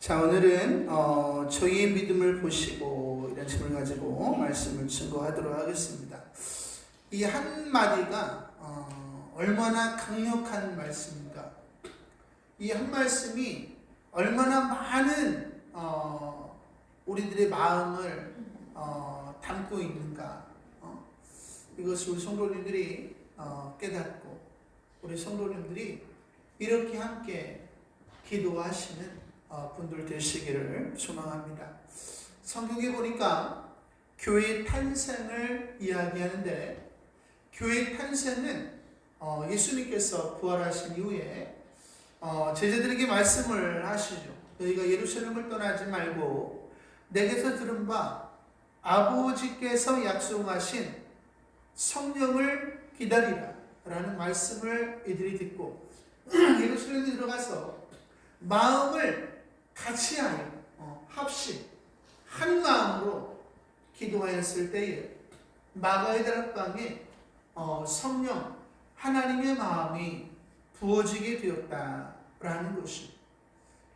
자, 오늘은 저희의 믿음을 보시고 이런 질문을 가지고 말씀을 증거하도록 하겠습니다. 이 한마디가 얼마나 강력한 말씀인가, 이 한 말씀이 얼마나 많은 우리들의 마음을 담고 있는가, 이것을 우리 성도님들이 깨닫고 우리 성도님들이 이렇게 함께 기도하시는 분들 되시기를 소망합니다. 성경에 보니까 교회의 탄생을 이야기하는데, 교회의 탄생은 예수님께서 부활하신 이후에 제자들에게 말씀을 하시죠. 너희가 예루살렘을 떠나지 말고 내게서 들은 바 아버지께서 약속하신 성령을 기다리라 라는 말씀을 이들이 듣고 예루살렘에 들어가서 마음을 같이 하여 합심 한 마음으로 기도하였을 때에 마가의 다락방에 성령 하나님의 마음이 부어지게 되었다라는 것입니다.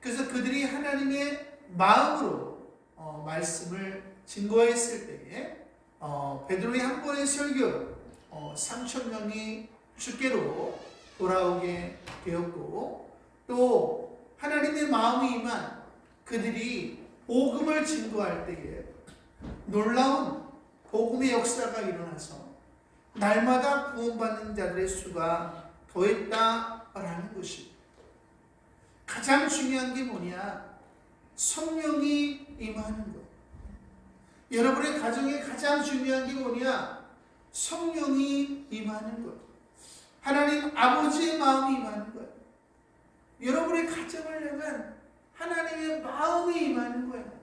그래서 그들이 하나님의 마음으로 말씀을 증거했을 때에 베드로의 한 번의 설교로 3,000명이 주께로 돌아오게 되었고, 또 하나님의 마음이 임한 그들이 복음을 증거할 때에 놀라운 복음의 역사가 일어나서 날마다 구원받는 자들의 수가 더했다라는 것입니다. 가장 중요한 게 뭐냐? 성령이 임하는 것. 여러분의 가정에 가장 중요한 게 뭐냐? 성령이 임하는 것. 하나님 아버지의 마음이 임하는 것. 여러분의 가정을 향한 하나님의 마음이 임하는 거예요.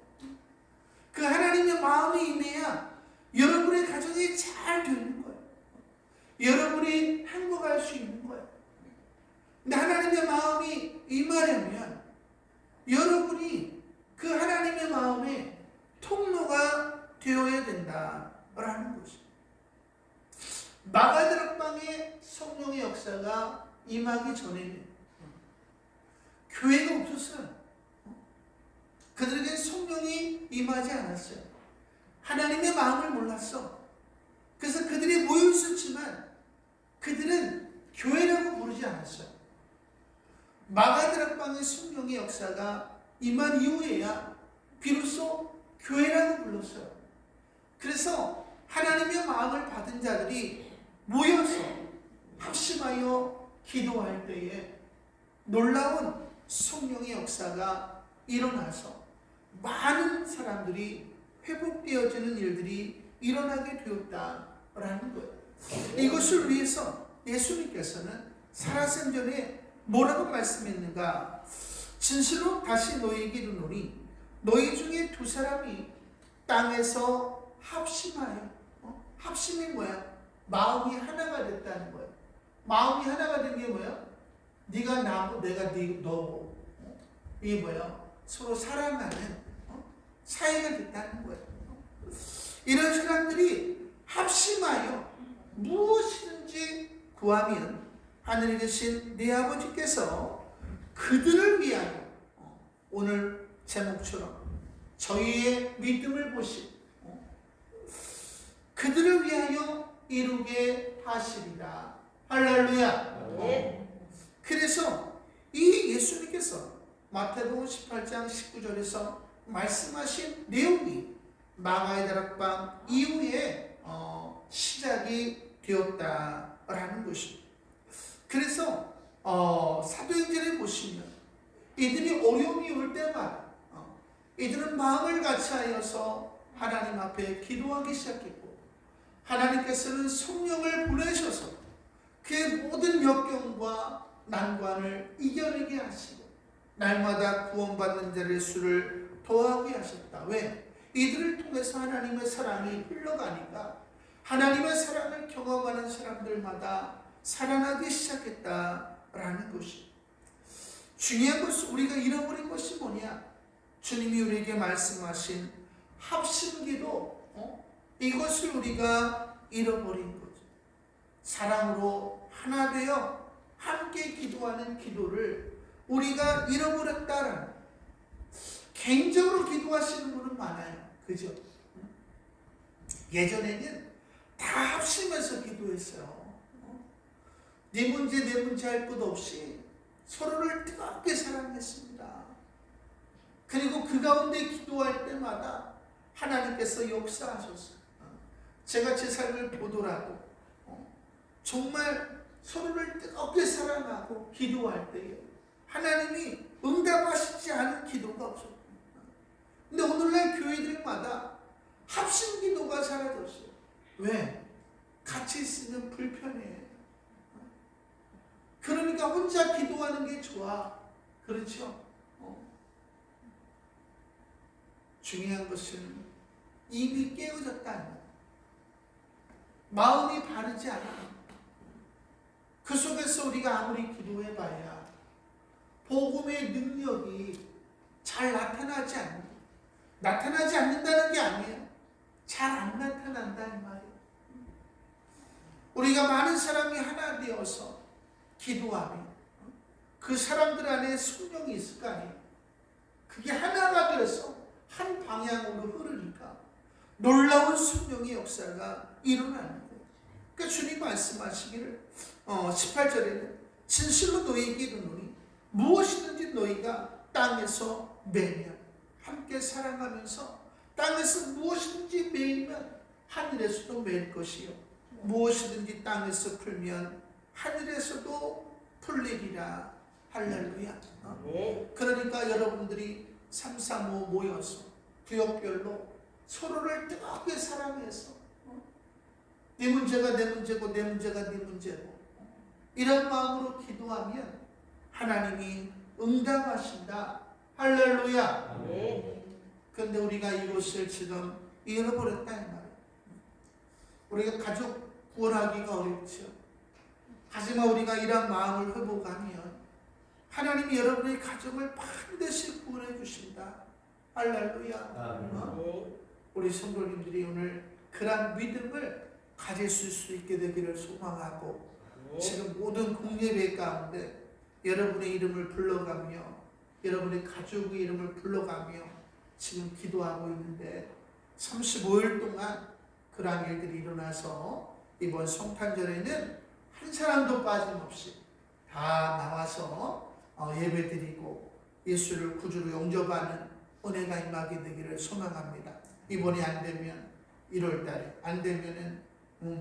그 하나님의 마음이 임해야 여러분의 가정이 잘 되는 거예요. 여러분이 행복할 수 있는 거예요. 근데 하나님의 마음이 임하려면 여러분이 그 하나님의 마음의 통로가 되어야 된다라는 것입니다. 마가다락방에 성령의 역사가 임하기 전에는 교회가 없었어요. 그들에게 성령이 임하지 않았어요. 하나님의 마음을 몰랐어. 그래서 그들이 모여 있었지만 그들은 교회라고 부르지 않았어요. 마가다락방의 성령의 역사가 임한 이후에야 비로소 교회라고 불렀어요. 그래서 하나님의 마음을 받은 자들이 모여서 합심하여 기도할 때에 놀라운 성령의 역사가 일어나서 많은 사람들이 회복되어지는 일들이 일어나게 되었다라는 거예요. 이것을 위해서 예수님께서는 살아생전에 뭐라고 말씀했는가? 진실로 다시 너희에게 이르노니 너희 중에 두 사람이 땅에서 합심하여, 합심이 뭐야? 마음이 하나가 됐다는 거예요. 마음이 하나가 된 게 뭐야? 네가 나고 내가 너고, 이게 뭐야? 서로 사랑하는 사이가 됐다는 거예요. 이런 사람들이 합심하여 무엇이든지 구하면 하늘에 계신 네 아버지께서 그들을 위하여, 오늘 제목처럼 저희의 믿음을 보시 그들을 위하여 이루게 하시리라. 할렐루야. 네. 그래서 이 예수님께서 마태복음 18장 19절에서 말씀하신 내용이 마가의 다락방 이후에 시작이 되었다라는 것입니다. 그래서 사도행전에 보시면 이들이 어려움이 올 때마다 이들은 마음을 같이하여서 하나님 앞에 기도하기 시작했고, 하나님께서는 성령을 보내셔서 그의 모든 역경과 난관을 이겨내게 하시고 날마다 구원받는 자의 수를 더하게 하셨다. 왜? 이들을 통해서 하나님의 사랑이 흘러가니까 하나님의 사랑을 경험하는 사람들마다 살아나기 시작했다라는 것이 중요한 것은, 우리가 잃어버린 것이 뭐냐? 주님이 우리에게 말씀하신 합심기도, 이것을 우리가 잃어버린 거죠. 사랑으로 하나 되어 함께 기도하는 기도를 우리가 잃어버렸다라는, 개인적으로 기도하시는 분은 많아요. 그죠? 예전에는 다 합심해서 기도했어요. 네 문제 내 문제 할 것 없이 서로를 뜨겁게 사랑했습니다. 그리고 그 가운데 기도할 때마다 하나님께서 역사하셨어요. 제가 제 삶을 보더라도 정말 서로를 뜨겁게 사랑하고 기도할 때에 하나님이 응답하시지 않은 기도가 없었어요. 근데 오늘날 교회들마다 합심 기도가 사라졌어요. 왜? 같이 있으면 불편해. 그러니까 혼자 기도하는 게 좋아. 그렇죠? 중요한 것은 입이 깨어졌다. 마음이 바르지 않아. 그 속에서 우리가 아무리 기도해봐야 복음의 능력이 잘 나타나지 않는다는 게 아니에요. 잘 안 나타난다는 말이에요. 우리가 많은 사람이 하나 되어서 기도하면 그 사람들 안에 성령이 있을 거 아니에요. 그게 하나가 되어서 한 방향으로 흐르니까 놀라운 성령의 역사가 일어나는 거예요. 그러니까 주님 말씀하시기를 18절에는 진실로 너희에게 이르노니 무엇이든지 너희가 땅에서 매면 함께 사랑하면서 땅에서 무엇이든지 매이면 하늘에서도 매일 것이요 무엇이든지 땅에서 풀면 하늘에서도 풀리리라. 할렐루야. 그러니까 여러분들이 335 모여서 구역별로 서로를 뜨겁게 사랑해서 네 문제가 내 문제고 내 문제가 네 문제고 이런 마음으로 기도하면 하나님이 응답하신다. 할렐루야. 그런데 우리가 이것을 지금 잃어버렸다 이 말이에요. 우리가 가족 구원하기가 어렵죠. 하지만 우리가 이런 마음을 회복하면 하나님이 여러분의 가정을 반드시 구원해 주신다. 할렐루야. 우리 성도님들이 오늘 그런 믿음을 가질 수 있게 되기를 소망하고 지금 모든 공예배 가운데 여러분의 이름을 불러가며 여러분의 가족의 이름을 불러가며 지금 기도하고 있는데 35일 동안 그러한 일들이 일어나서 이번 성탄절에는 한 사람도 빠짐없이 다 나와서 예배드리고 예수를 구주로 영접하는 은혜가 임하게 되기를 소망합니다. 이번이 안 되면 1월달에, 안 되면은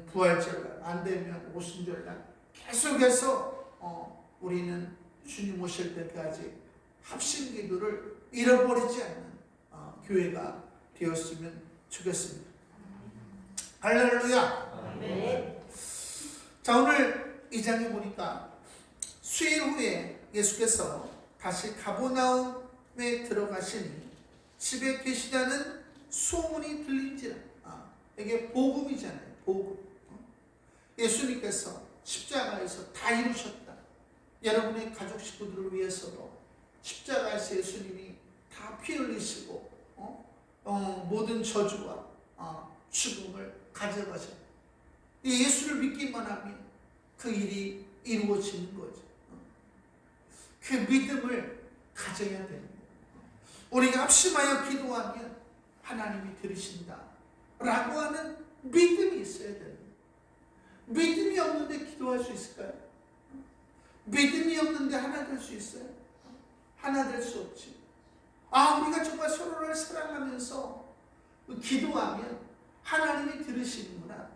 부활절날, 안 되면 오순절날 계속해서 우리는 주님 오실 때까지 합심 기도를 잃어버리지 않는 교회가 되었으면 좋겠습니다. 할렐루야. 자, 오늘 이 장에 보니까 수일 후에 예수께서 다시 가버나움에 들어가시니 집에 계시다는 소문이 들린지라. 이게 복음이잖아요. 복음. 예수님께서 십자가에서 다 이루셨다. 여러분의 가족 식구들을 위해서도 십자가에서 예수님이 다 피 흘리시고 모든 저주와 죽음을 가져가셨다. 예수를 믿기만 하면 그 일이 이루어지는 거죠. 그 믿음을 가져야 됩니다. 우리가 합심하여 기도하면 하나님이 들으신다 라고 하는 믿음이 있어야 됩니다. 믿음이 없는데 기도할 수 있을까요? 믿음이 없는데 하나 될 수 있어요? 하나 될 수 없지. 우리가 정말 서로를 사랑하면서 기도하면 하나님이 들으시는구나.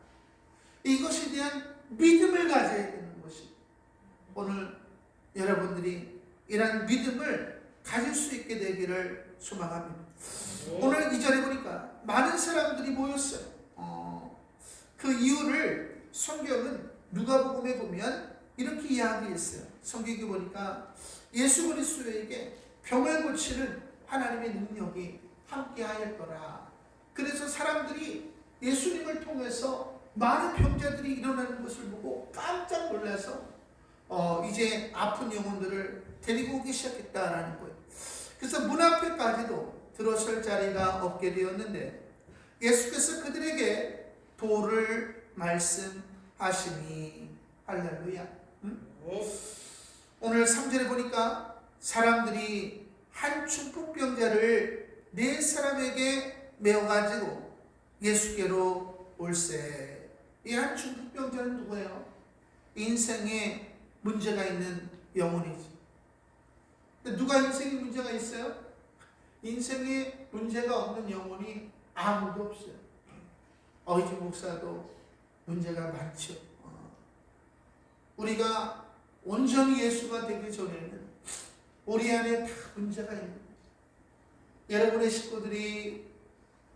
이것에 대한 믿음을 가져야 되는 것이 오늘 여러분들이 이런 믿음을 가질 수 있게 되기를 소망합니다. 오늘 2절에 보니까 많은 사람들이 모였어요. 그 이유를 성경은 누가복음에 보면 이렇게 이야기했어요. 성경에 보니까 예수 그리스도에게 병을 고치는 하나님의 능력이 함께하였 거라. 그래서 사람들이 예수님을 통해서 많은 병자들이 일어나는 것을 보고 깜짝 놀라서 이제 아픈 영혼들을 데리고 오기 시작했다라는 거예요. 그래서 문 앞에까지도 들어설 자리가 없게 되었는데 예수께서 그들에게 도를 말씀하시니. 할렐루야. 오늘 3절에 보니까 사람들이 한 중풍병자를 네 사람에게 메어가지고 예수께로 올세. 이 한 중풍병자는 누구예요? 인생에 문제가 있는 영혼이지. 근데 누가 인생에 문제가 있어요? 인생에 문제가 없는 영혼이 아무도 없어요. 어이지 목사도 문제가 많죠. 우리가 온전히 예수가 되기 전에는 우리 안에 다 문제가 있는 거예요. 여러분의 식구들이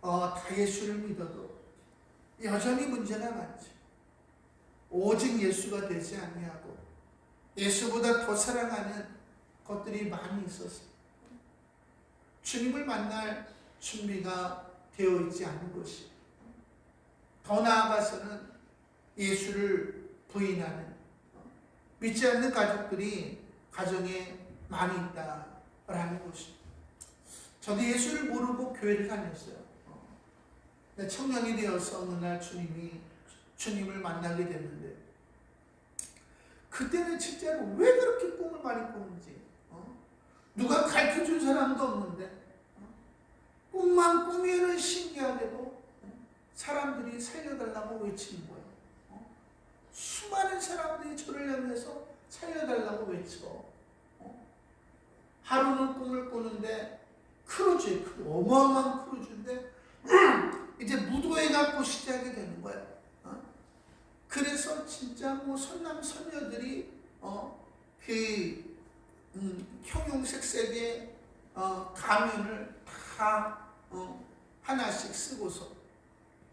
다 예수를 믿어도 여전히 문제가 많죠. 오직 예수가 되지 아니하고 예수보다 더 사랑하는 것들이 많이 있었어요. 주님을 만날 준비가 되어 있지 않은 것이, 더 나아가서는 예수를 부인하는 믿지 않는 가족들이 가정에 많이 있다라는 것입니다. 저도 예수를 모르고 교회를 다녔어요. 청년이 되어서 어느 날 주님을 만나게 됐는데, 그때는 진짜로 왜 그렇게 꿈을 많이 꾸는지, 누가 가르쳐준 사람도 없는데 꿈만 꾸면은 신기하게도 사람들이 살려달라고 외치는 거예요. 수많은 사람들이 저를 향해서 살려달라고 외쳐. 하루는 꿈을 꾸는데 크루즈, 어마어마한 크루즈인데 이제 무도회 갖고 시작이 되는 거예요. 그래서 진짜 뭐 선남 선녀들이 형용색색의 가면을 다 하나씩 쓰고서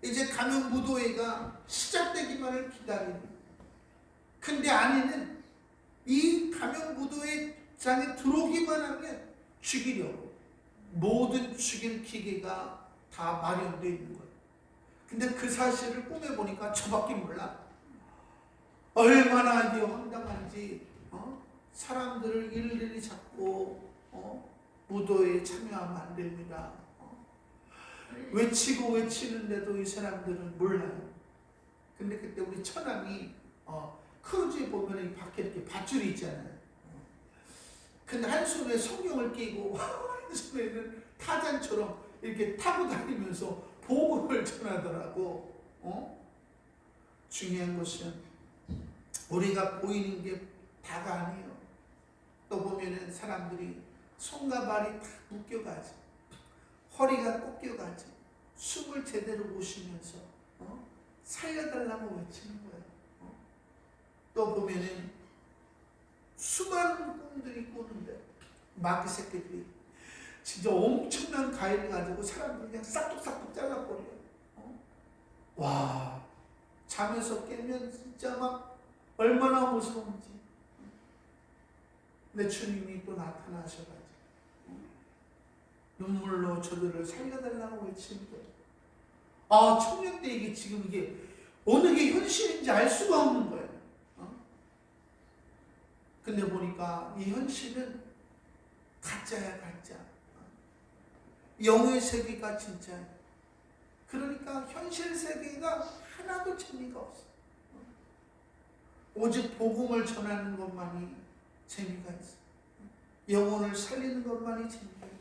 이제 가면 무도회가 시작되기만을 기다리는. 근데 안에는 이 가면 무도회장에 들어오기만 하면 죽이려고 모든 죽일 기계가 다 마련되어 있는 거예요. 근데 그 사실을 꿈에 보니까 저밖에 몰라. 얼마나 이게 황당한지, 사람들을 일일이 잡고 무도회에 참여하면 안 됩니다. 외치고 외치는데도 이 사람들은 몰라요. 근데 그때 우리 처남이 크루즈에 보면 이 밖에 이렇게 밧줄이 있잖아요. 근데 한 손에 성경을 끼고 한 손에는 타잔처럼 이렇게 타고 다니면서 복음을 전하더라고. 중요한 것은 우리가 보이는 게 다가 아니에요. 또 보면은 사람들이 손과 발이 다 묶여가지, 허리가 꺾여가지, 숨을 제대로 못 쉬면서 살려달라고 외치는 거예요. 또 보면은 수많은 꿈들이 꾸는데 마귀 새끼들이 진짜 엄청난 가위를 가지고 사람들 그냥 싹둑싹둑 잘라버려요. 와, 잠에서 깨면 진짜 막 얼마나 무서운지. 근데 주님이 또 나타나셔가지고 눈물로 저들을 살려달라고 외치는 거예요. 청년 때 이게 지금 이게 어느 게 현실인지 알 수가 없는 거예요. 근데 보니까 이 현실은 가짜야, 가짜. 영의 세계가 진짜야. 그러니까 현실 세계가 하나도 재미가 없어. 오직 복음을 전하는 것만이 재미가 있어. 영혼을 살리는 것만이 재미가 있어.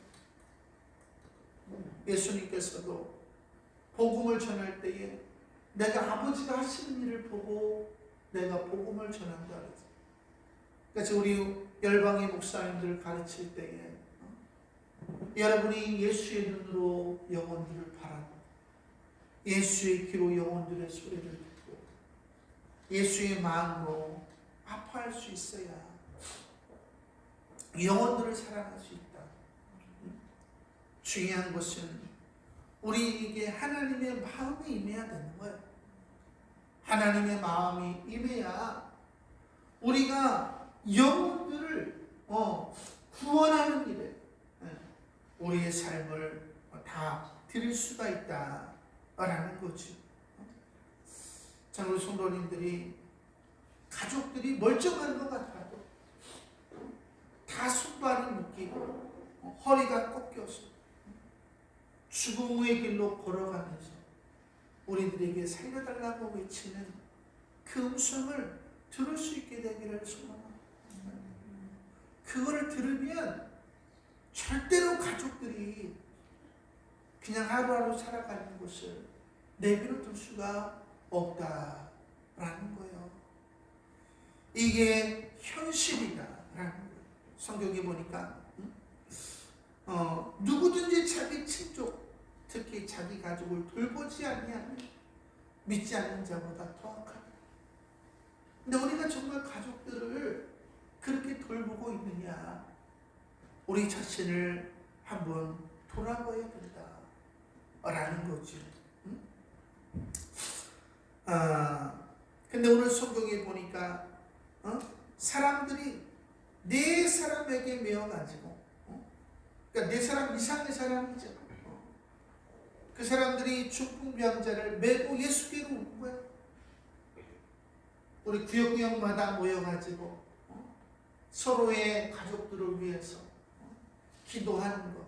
예수님께서도 복음을 전할 때에 내가 아버지가 하시는 일을 보고 내가 복음을 전한다 그랬어요. 그래서 우리 열방의 목사님들을 가르칠 때에 여러분이 예수의 눈으로 영혼들을 바라보고 예수의 귀로 영혼들의 소리를 듣고 예수의 마음으로 아파할 수 있어야 영혼들을 사랑할 수 있다. 중요한 것은 우리에게 하나님의 마음이 임해야 되는 거예요. 하나님의 마음이 임해야 우리가 영혼들을 구원하는 일에 우리의 삶을 다 드릴 수가 있다라는 거죠. 자, 우리 성도님들이 가족들이 멀쩡한 것 같아도 다 손발이 묶이고 허리가 꺾여서 죽음의 길로 걸어가면서 우리들에게 살려달라고 외치는 그 음성을 들을 수 있게 되기를 소망합니다. 그거를 들으면 절대로 가족들이 그냥 하루하루 살아가는 것을 내버려 둘 수가 없다라는 거예요. 이게 현실이다라는 거예요. 성경에 보니까 누구든지 자기 친족, 특히 자기 가족을 돌보지 아니하면 믿지 않는 자보다 더 악하다. 근데 우리가 정말 가족들을 그렇게 돌보고 있느냐? 우리 자신을 한번 돌아봐야 된다라는 거죠. 근데 오늘 성경에 보니까 사람들이 네 사람에게 매어가지고, 그러니까 네 사람 이상의 사람이죠. 그 사람들이 중풍병자를 메고 예수께로 온 거예요. 우리 구역구역마다 모여가지고 서로의 가족들을 위해서 기도하는 것,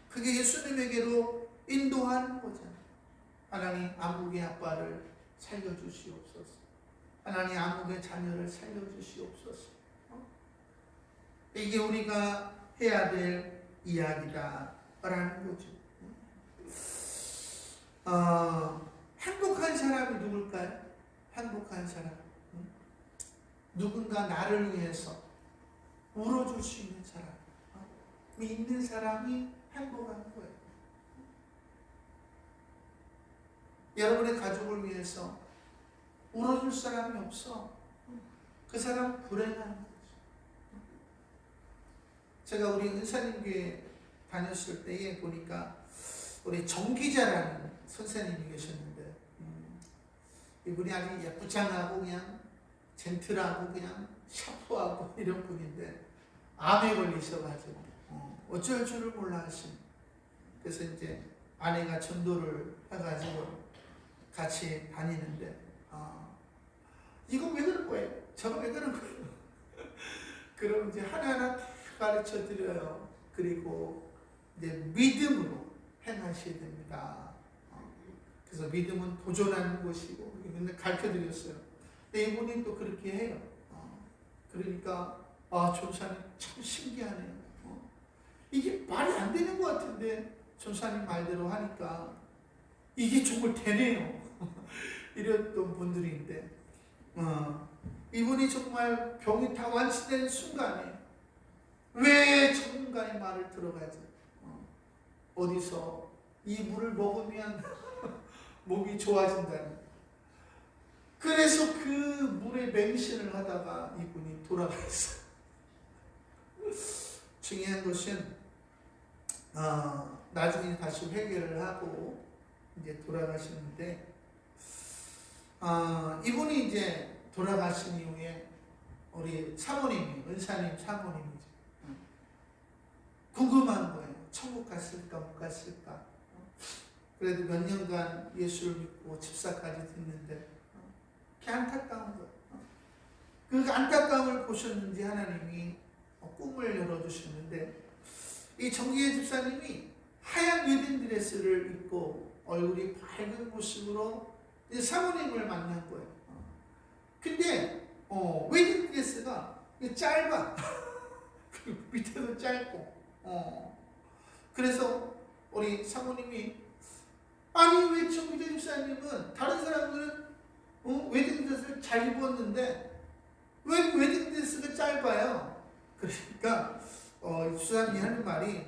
그게 예수님에게로 인도하는 거잖아요. 하나님, 아무개 아빠를 살려주시옵소서. 하나님, 아무개 자녀를 살려주시옵소서. 이게 우리가 해야 될 이야기다라는 거죠. 행복한 사람이 누굴까요? 행복한 사람, 누군가 나를 위해서 울어줄 수 있는 사람, 믿는 사람이 행복한 거예요. 여러분의 가족을 위해서 울어줄 사람이 없어, 그 사람 불행한 거죠. 제가 우리 은사님교회 다녔을 때에 보니까 우리 정기자라는 선생님이 계셨는데, 이분이 아주 예쁘장하고 그냥 젠틀하고 그냥 샤프하고 이런 분인데 암에 걸리셔가지고 어쩔 줄을 몰라 하신. 그래서 이제 아내가 전도를 해가지고 같이 다니는데, 이거 왜 그런 거예요? 저거 왜 그런 거예요? 그럼 이제 하나하나 가르쳐 드려요. 그리고 이제 믿음으로 행하셔야 됩니다. 그래서 믿음은 도전하는 것이고, 맨날 가르쳐 드렸어요. 근데 이분이 또 그렇게 해요. 그러니까 전사님 참 신기하네요. 이게 말이 안 되는 것 같은데 전사님 말대로 하니까 이게 정말 되네요. 이랬던 분들인데, 이분이 정말 병이 다 완치된 순간에 왜 전문가의 말을 들어가지? 어디서 이 물을 먹으면 몸이 좋아진다는. 그래서 그 물에 맹신을 하다가 이분이 돌아갔어요. 중요한 것은 나중에 다시 회개를 하고 이제 돌아가시는데, 이분이 이제 돌아가신 이후에 우리 사모님이, 은사님 사모님이죠. 궁금한 거예요. 천국 갔을까 못 갔을까. 그래도 몇 년간 예수를 믿고 집사까지 됐는데 그게 안타까운 거예요. 그 안타까움을 보셨는지 하나님이 꿈을 열어주셨는데, 이 정기혜 집사님이 하얀 웨딩드레스를 입고 얼굴이 밝은 모습으로 이제 사모님을 만난 거예요. 근데 웨딩드레스가 짧아. 그리고 밑에도 짧고. 그래서 우리 사모님이, 아니 왜 정기혜 집사님은 다른 사람들은 웨딩드레스를 잘 입었는데 왜 웨딩드레스가 짧아요? 그러니까 주사님이 하는 말이,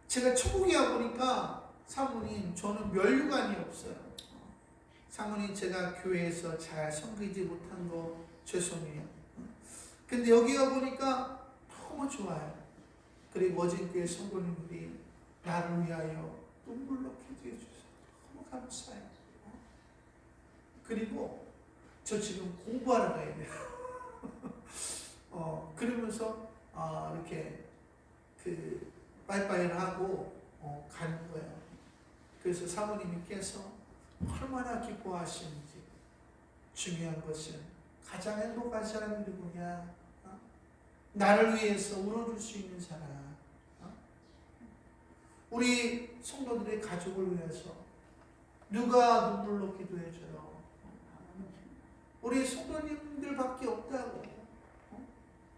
제가 천국에 와보니까 사모님 저는 면류관이 없어요. 사모님 제가 교회에서 잘 섬기지 못한 거 죄송해요. 근데 여기 와보니까 너무 좋아요. 그리고 어저께 성도님들이 나를 위하여 눈물로 기도해 주셔서 너무 감사해요. 그리고 저 지금 공부하러 가야 돼요. 그러면서 이렇게 그 빠이빠이를 하고 가는 거예요. 그래서 사모님께서 얼마나 기뻐하시는지. 중요한 것은 가장 행복한 사람이 누구냐? 나를 위해서 울어줄 수 있는 사람. 우리 성도들의 가족을 위해서 누가 눈물로 기도해줘요? 우리 성도님들밖에 없다고.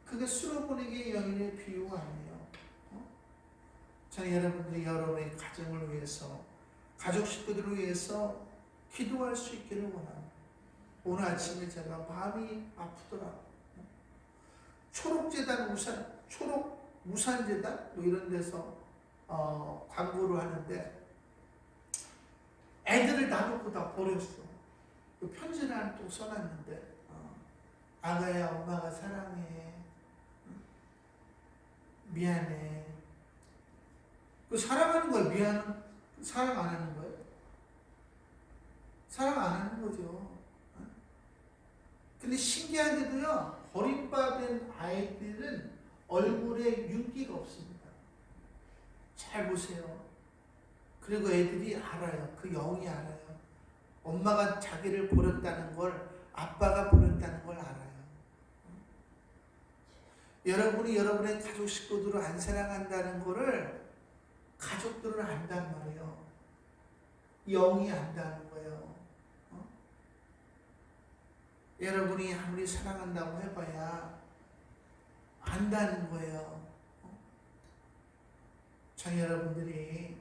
그게 쓸어보내기의 여인의 비유가 아니에요. 저는 여러분들이 여러분의 가정을 위해서, 가족 식구들을 위해서 기도할 수 있기를 원합니다. 오늘 아침에 제가 마음이 아프더라고요. 초록재단 우산, 초록 우산재단 뭐 이런 데서 광고를 하는데 애들을 놔놓고 다 버렸어. 그 편지를 하나 또 써놨는데 아가야 엄마가 사랑해, 미안해. 그 사랑하는 거예요? 미안은 사랑 안 하는 거예요? 사랑 안 하는 거죠. 근데 신기하게도요, 버림받은 아이들은 얼굴에 윤기가 없습니다. 잘 보세요. 그리고 애들이 알아요. 그 영이 알아요. 엄마가 자기를 버렸다는 걸, 아빠가 버렸다는 걸 알아요. 여러분이 여러분의 가족 식구들을 안 사랑한다는 거를 가족들은 안단 말이에요. 영이 안다는 거예요. 여러분이 아무리 사랑한다고 해봐야 안다는 거예요. 저 여러분들이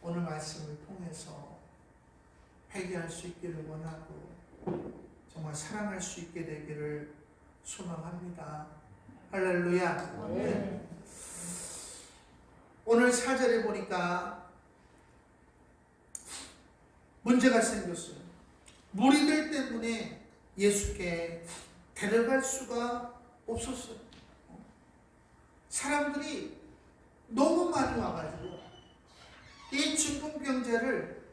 오늘 말씀을 통해서 회개할 수 있기를 원하고 정말 사랑할 수 있게 되기를 소망합니다. 할렐루야. 네. 오늘 4절에 보니까 문제가 생겼어요. 무리들 때문에 예수께 데려갈 수가 없었어요. 사람들이 너무 많이 와가지고 이 중풍병자를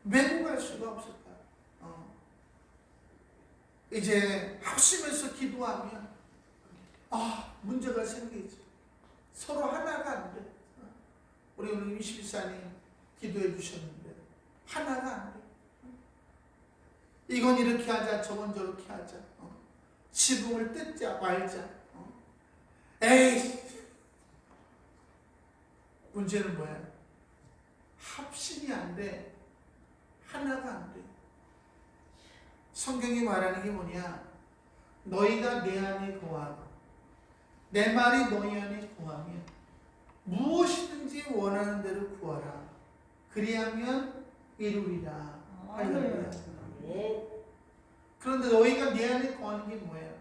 메고 갈 수가 없었다. 이제 합심해서 기도하면 문제가 생기죠. 서로 하나가 안 돼. 우리 오늘 21사님 기도해 주셨는데 하나가 안 돼. 이건 이렇게 하자, 저건 저렇게 하자. 지붕을 뜯자 말자. 에이, 문제는 뭐야? 합심이 안 돼. 하나가 안 돼. 성경이 말하는 게 뭐냐? 너희가 내 안에 거하고 내 말이 너희 안에 거하면 무엇이든지 원하는 대로 구하라. 그리하면 이루리라. 할렐루야. 그런데 너희가 내 안에 거하는 게 뭐예요?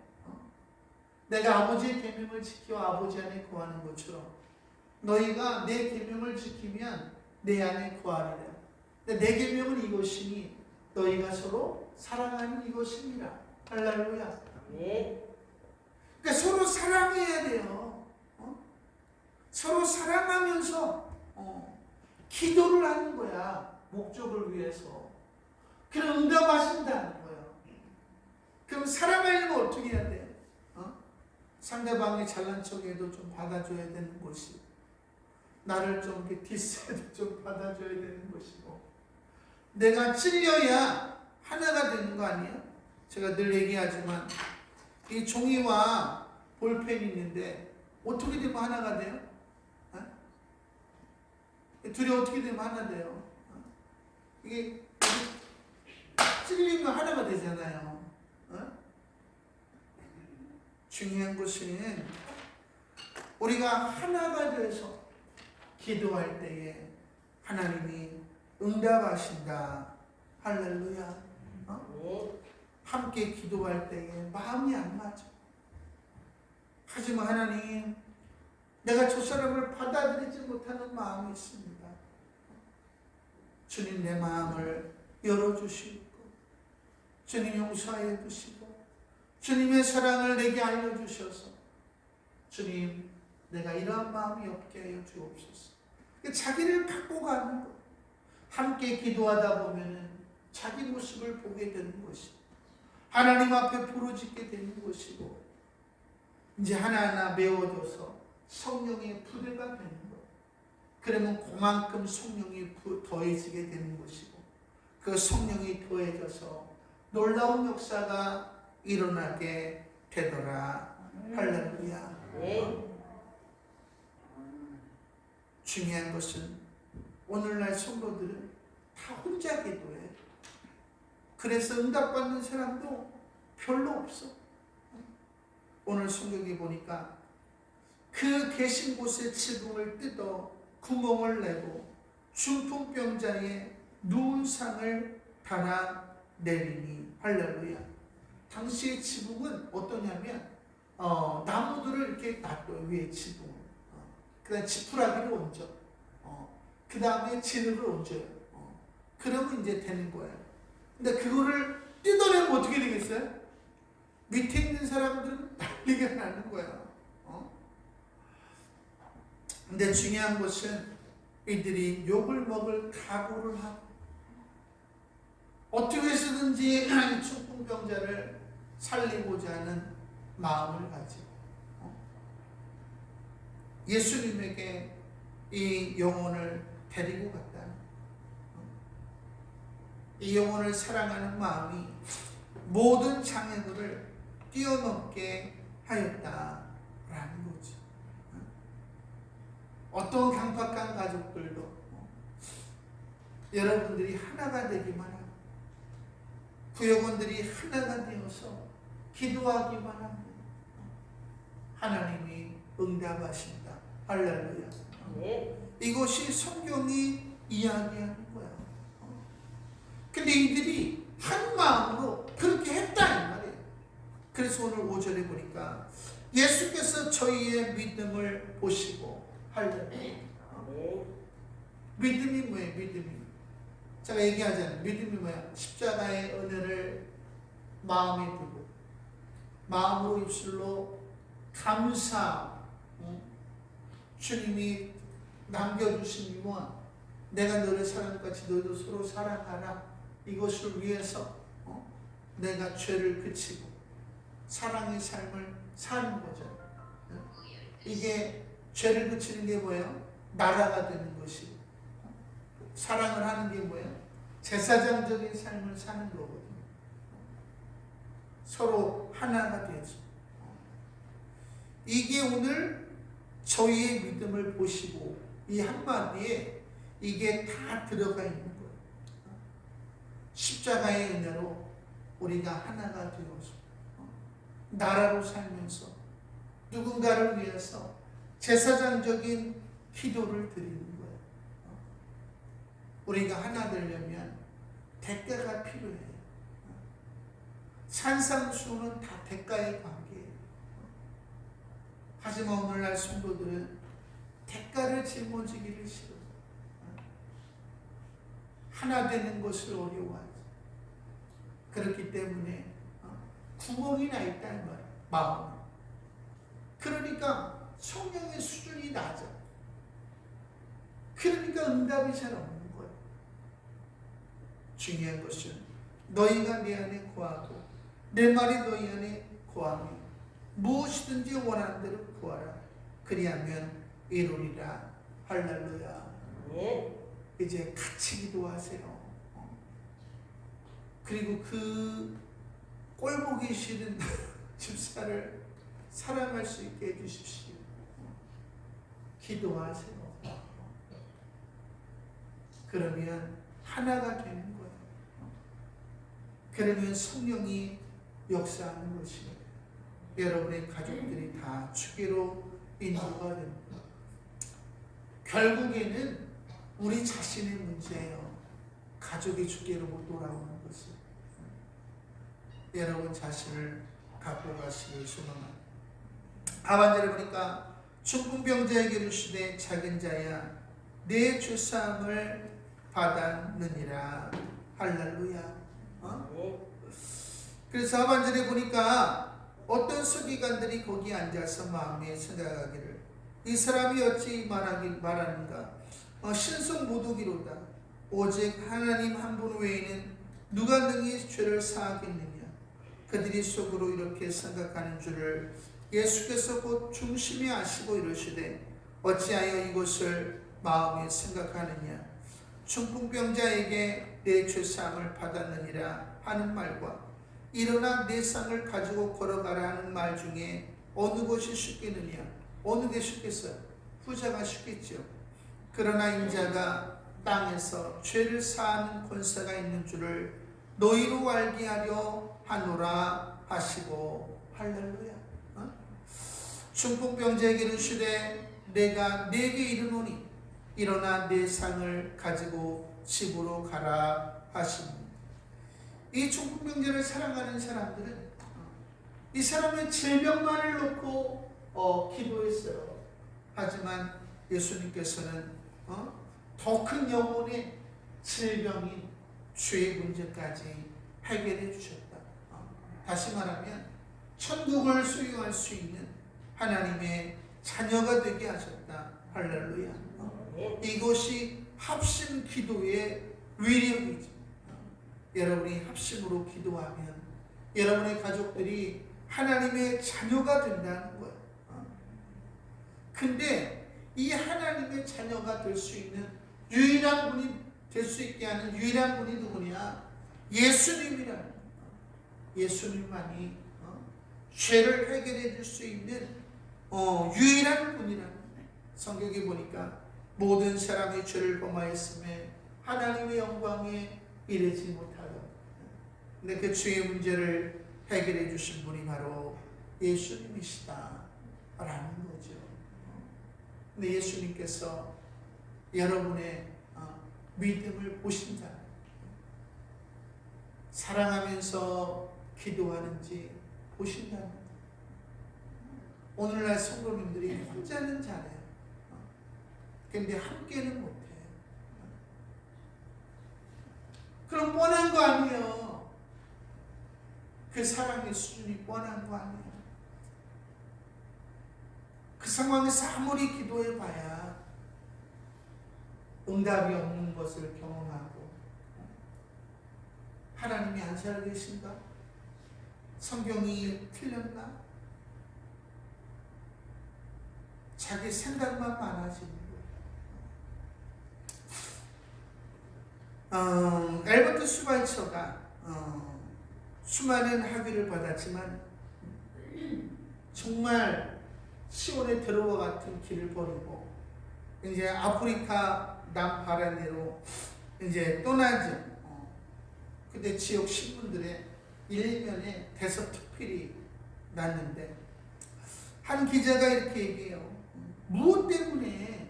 내가 아버지의 계명을 지켜 아버지 안에 거하는 것처럼 너희가 내 계명을 지키면 내 안에 거하리라. 근데 내 계명은 이것이니 너희가 서로 사랑하는 이것입니다. 할렐루야. 그러니까 서로 사랑해야 돼요. 서로 사랑하면서 기도를 하는 거야. 목적을 위해서. 그럼 응답하신다는 거예요. 그럼 사랑하려면 어떻게 해야 돼? 상대방이 잘난 척해도 좀 받아줘야 되는 것이고, 나를 좀 이렇게 디스해도 좀 받아줘야 되는 것이고, 내가 찔려야 하나가 되는 거 아니에요? 제가 늘 얘기하지만 이 종이와 볼펜이 있는데 어떻게 되면 하나가 돼요? 둘이 어떻게 되면 하나 돼요? 이게 찔리면 하나가 되잖아요. 중요한 것은 우리가 하나가 돼서 기도할 때에 하나님이 응답하신다. 할렐루야. 함께 기도할 때에 마음이 안 맞아. 하지만 하나님, 내가 저 사람을 받아들이지 못하는 마음이 있습니다. 주님, 내 마음을 열어주시고 주님 용서해 주시고 주님의 사랑을 내게 알려주셔서 주님, 내가 이러한 마음이 없게 하여 주옵소서. 자기를 갖고 가는 것. 함께 기도하다 보면 자기 모습을 보게 되는 것이고 하나님 앞에 부르짖게 되는 것이고 이제 하나하나 메워져서 성령의 부대가 되는 것. 그러면 그만큼 성령이 더해지게 되는 것이고 그 성령이 더해져서 놀라운 역사가 일어나게 되더라. 할렐루야. 중요한 것은 오늘날 성도들은 다 혼자 기도해. 그래서 응답받는 사람도 별로 없어. 오늘 성경에 보니까 그 계신 곳에 지붕을 뜯어 구멍을 내고 중풍병자의 누운상을 달아 내리니. 할렐루야. 당시의 지붕은 어떠냐면 나무들을 이렇게 놔둬요. 위에 지붕. 그 다음에 지푸라기를 얹어. 그 다음에 진흙을 얹어요. 그러면 이제 되는 거예요. 근데 그거를 뜯어내면 어떻게 되겠어요? 밑에 있는 사람들은 난리가 나는 거야. 근데 중요한 것은 이들이 욕을 먹을 각오를 하고 어떻게 해서든지 중풍병자를 살리고자 하는 마음을 가지고 예수님에게 이 영혼을 데리고 갔다. 이 영혼을 사랑하는 마음이 모든 장애물을 뛰어넘게 하였다라는 거지. 어떤 강팍한 가족들도 여러분들이 하나가 되기만 하고 구역원들이 하나가 되어서 기도하기만 하면 하나님이 응답하신다. 할렐루야. 이것이 성경이 이야기하는 거야. 근데 이들이 한 마음으로 그렇게 했다 이 말이에요. 그래서 오늘 5절에 보니까 예수께서 저희의 믿음을 보시고. 할렐루야. 믿음이 뭐예요? 믿음이 제가 얘기하잖아요. 믿음이 뭐야? 십자가의 은혜를 마음에 두고 마음으로 입술로 감사, 주님이 남겨주신 유언, 내가 너를 사랑같이 너희도 서로 사랑하라. 이것을 위해서 내가 죄를 그치고 사랑의 삶을 사는 거죠. 이게 죄를 그치는 게 뭐예요? 나라가 되는 것이고 사랑을 하는 게 뭐예요? 제사장적인 삶을 사는 거거든요. 서로 하나가 되죠. 이게 오늘 저희의 믿음을 보시고 이 한마디에 이게 다 들어가 있는 거예요. 십자가의 은혜로 우리가 하나가 되어서 나라로 살면서 누군가를 위해서 제사장적인 기도를 드리는 거예요. 우리가 하나 되려면 대가가 필요해요. 산상수훈은 다 대가의 관계예요. 하지만 오늘날 성도들은 대가를 짊어지기를 싫어요. 하나 되는 것을 어려워하죠. 그렇기 때문에 구멍이 나 있다는 말이에요. 마음에. 그러니까 성령의 수준이 낮아. 그러니까 응답이 잘 없는 거예요. 중요한 것은 너희가 내 안에 거하고 내 말이 너희 안에 거하며 무엇이든지 원하는 대로 구하라. 그리하면 이루리라. 할렐루야. 이제 같이 기도하세요. 그리고 그 꼴보기 싫은 집사를 사랑할 수 있게 해주십시오. 기도하세요. 그러면 하나가 되는 거예요. 그러면 성령이 역사하는 것이에요. 여러분의 가족들이 다 주기로 인도가 됩니다. 결국에는 우리 자신의 문제예요. 가족이 주께로 못 돌아오는 것은. 여러분 자신을 갖고 가시길 소망합니다. 하반절에 보니까 중풍병자에게 이르시되 작은 자야 내 주사함을 받았느니라. 할렐루야. 그래서 하반절에 보니까 어떤 서기관들이 거기 앉아서 마음에 생각하기를 이 사람이 어찌 말하는가. 신성 모독이로다. 오직 하나님 한 분 외에는 누가 능히 죄를 사하겠느냐. 그들이 속으로 이렇게 생각하는 줄을 예수께서 곧 중심에 아시고 이르시되 어찌하여 이것을 마음에 생각하느냐. 중풍병자에게 내 죄사함을 받았느니라 하는 말과 일어나 내 상을 가지고 걸어가라 하는 말 중에 어느 것이 쉽겠느냐. 어느 게 쉽겠어요? 후자가 쉽겠죠. 그러나 인자가 땅에서 죄를 사하는 권세가 있는 줄을 너희로 알게 하려 하노라 하시고. 할렐루야. 중풍병자에게 이르시되 내가 네게 이르노니 일어나 내 상을 가지고 집으로 가라 하십니다. 이 중풍병자를 사랑하는 사람들은 이 사람의 질병만을 놓고 기도했어요. 하지만 예수님께서는 더 큰 영혼의 질병인 죄의 문제까지 해결해 주셨다. 다시 말하면 천국을 소유할 수 있는 하나님의 자녀가 되게 하셨다. 할렐루야. 이것이 합심 기도의 위력이죠. 여러분이 합심으로 기도하면 여러분의 가족들이 하나님의 자녀가 된다는 거예요. 근데 이 하나님의 자녀가 될 수 있는 유일한 분이 될 수 있게 하는 유일한 분이 누구냐? 예수님이라는 거예요. 예수님만이 죄를 해결해 줄 수 있는 유일한 분이라는 거예요. 성경에 보니까 모든 사람이 죄를 범하였음에 하나님의 영광에 이르지 못하고, 근데 그 죄의 문제를 해결해 주신 분이 바로 예수님이시다 라는 거죠. 근데 예수님께서 여러분의 믿음을 보신다. 사랑하면서 기도하는지 보신다는 거예요. 오늘날 성도님들이 혼자는 잘해요. 근데 함께는 못해요. 그럼 뻔한 거 아니에요. 그 사랑의 수준이 뻔한 거 아니에요. 그 상황에서 아무리 기도해봐야 응답이 없는 것을 경험하고, 하나님이 안 살아계신가? 성경이 틀렸나? 자기 생각만 많아지는 거예요. 알버트 슈바이처가 수많은 학위를 받았지만 정말 시온의 들어와 같은 길을 버리고 이제 아프리카 남바라네로 이제 떠나죠. 근데 지역 신문들의 일면에 대서특필이 났는데 한 기자가 이렇게 얘기해요. 무엇 때문에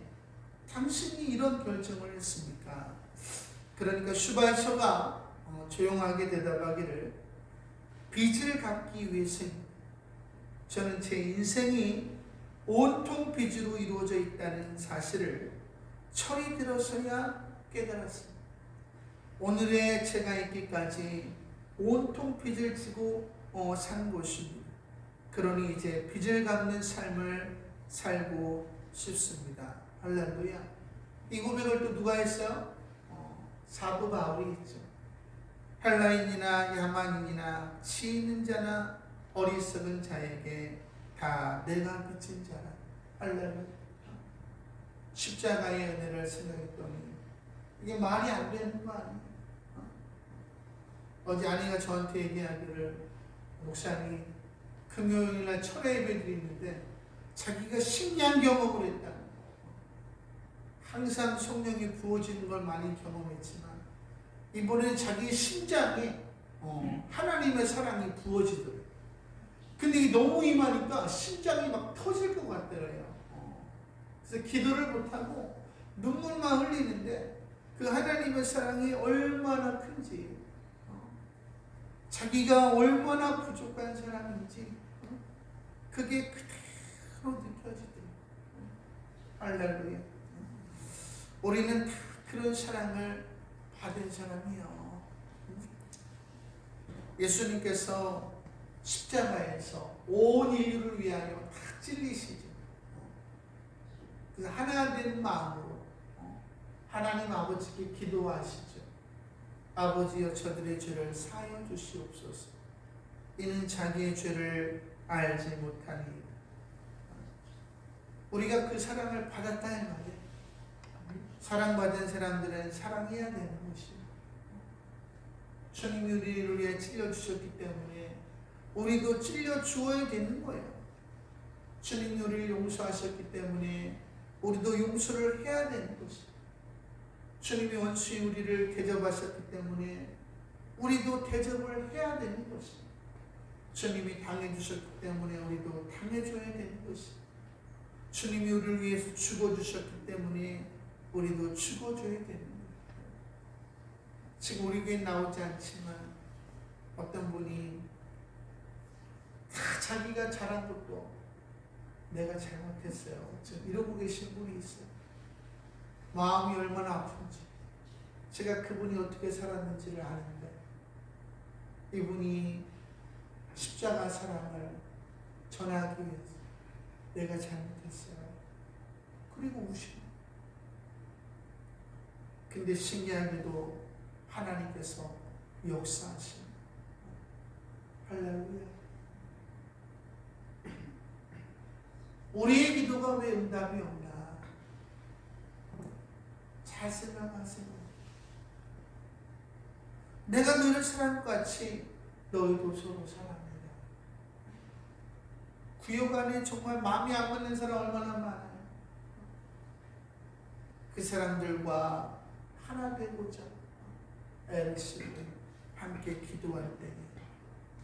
당신이 이런 결정을 했습니까? 그러니까 슈바이처가 조용하게 대답하기를, 빚을 갚기 위해서입니다. 저는 제 인생이 온통 빚으로 이루어져 있다는 사실을 철이 들어서야 깨달았습니다. 오늘의 제가 있기까지 온통 빚을 지고 산 것입니다. 그러니 이제 빚을 갚는 삶을 살고 싶습니다. 할렐루야. 이 고백을 또 누가 했어요? 사도 바울이 했죠. 헬라인이나 야만인이나 치 있는 자나 어리석은 자에게 다 내가 빚진 자라. 할렐루야. 십자가의 은혜를 생각했더니 이게 말이 안 되는 거 아니에요? 어제 아내가 저한테 얘기하기를, 목사님 금요일날 철회 예배 드리는데 자기가 신기한 경험을 했다는 거예요. 항상 성령이 부어지는 걸 많이 경험했지만 이번에 자기 심장에 하나님의 사랑이 부어지더래요. 근데 이게 너무 임하니까 심장이 막 터질 것 같더래요. 그래서 기도를 못하고 눈물만 흘리는데 그 하나님의 사랑이 얼마나 큰지, 자기가 얼마나 부족한 사람인지 그게 그대로 느껴지더래요. 할렐루야. 우리는 다 그런 사랑을 받은 사람이요. 예수님께서 십자가에서 온 인류를 위하여 다 찔리시죠. 그래서 하나 된 마음으로 하나님 아버지께 기도하시죠. 아버지여, 저들의 죄를 사하여 주시옵소서. 이는 자기의 죄를 알지 못하니이다. 우리가 그 사랑을 받았다 이 말이에요. 사랑받은 사람들은 사랑해야 되는 것이에요. 주님이 우리를 위해 찔러주셨기 때문에 우리도 찔려주어야 되는 거예요. 주님이 우리를 용서하셨기 때문에 우리도 용서를 해야 되는 것이에요. 주님이 원수인 우리를 대접하셨기 때문에 우리도 대접을 해야 되는 것이에요. 주님이 당해주셨기 때문에 우리도 당해줘야 되는 것이에요. 주님이 우리를 위해서 죽어주셨기 때문에 우리도 죽어줘야 되는 거예요. 지금 우리 교회 나오지 않지만 어떤 분이 다 자기가 잘한 것도 내가 잘못했어요. 지금 이러고 계신 분이 있어요. 마음이 얼마나 아픈지. 제가 그분이 어떻게 살았는지를 아는데 이분이 십자가 사랑을 전하기 위해서 내가 잘못했어요. 그리고 우시고. 근데 신기하게도 하나님께서 역사하시는 할렐루야. 우리의 기도가 왜 응답이 없나? 잘 생각하세요. 내가 너를 사랑한 것 같이 너희도 서로 사랑해라. 구역 안에 정말 마음이 안 맞는 사람 얼마나 많아요. 그 사람들과 하나 되고자 애를 쓰고 함께 기도할 때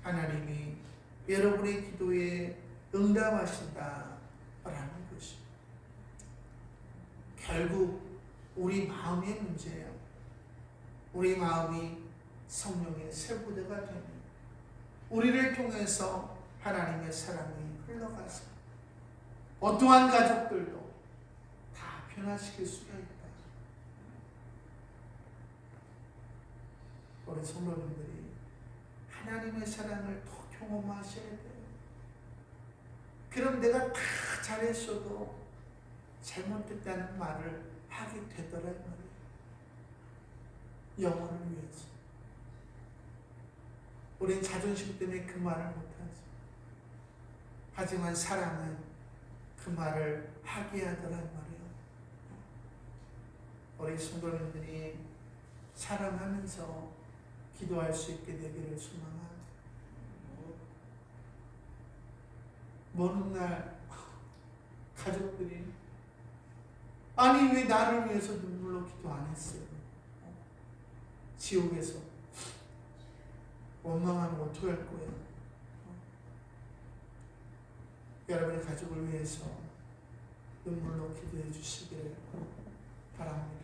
하나님이 여러분의 기도에 응답하신다라는 것이 결국 우리 마음의 문제예요. 우리 마음이 성령의 세부대가 되는 우리를 통해서 하나님의 사랑이 흘러가서 어떠한 가족들도 다 변화시킬 수가 있다. 우리 성도님들이 하나님의 사랑을 더 경험하셔야 돼요. 그럼 내가 다 잘했어도 잘못됐다는 말을 하게 되더라 이 말이에요. 영혼을 위해서. 우린 자존심 때문에 그 말을 못하죠. 하지만 사랑은 그 말을 하게 하더란 말이에요. 우리 성도님들이 사랑하면서 기도할 수 있게 되기를 소망합니다. 먼 훗날 가족들이 아니 왜 나를 위해서 눈물로 기도 안 했어요? 지옥에서 원망하면 어떻게 할 거예요? 여러분의 가족을 위해서 눈물로 기도해 주시기를 바랍니다.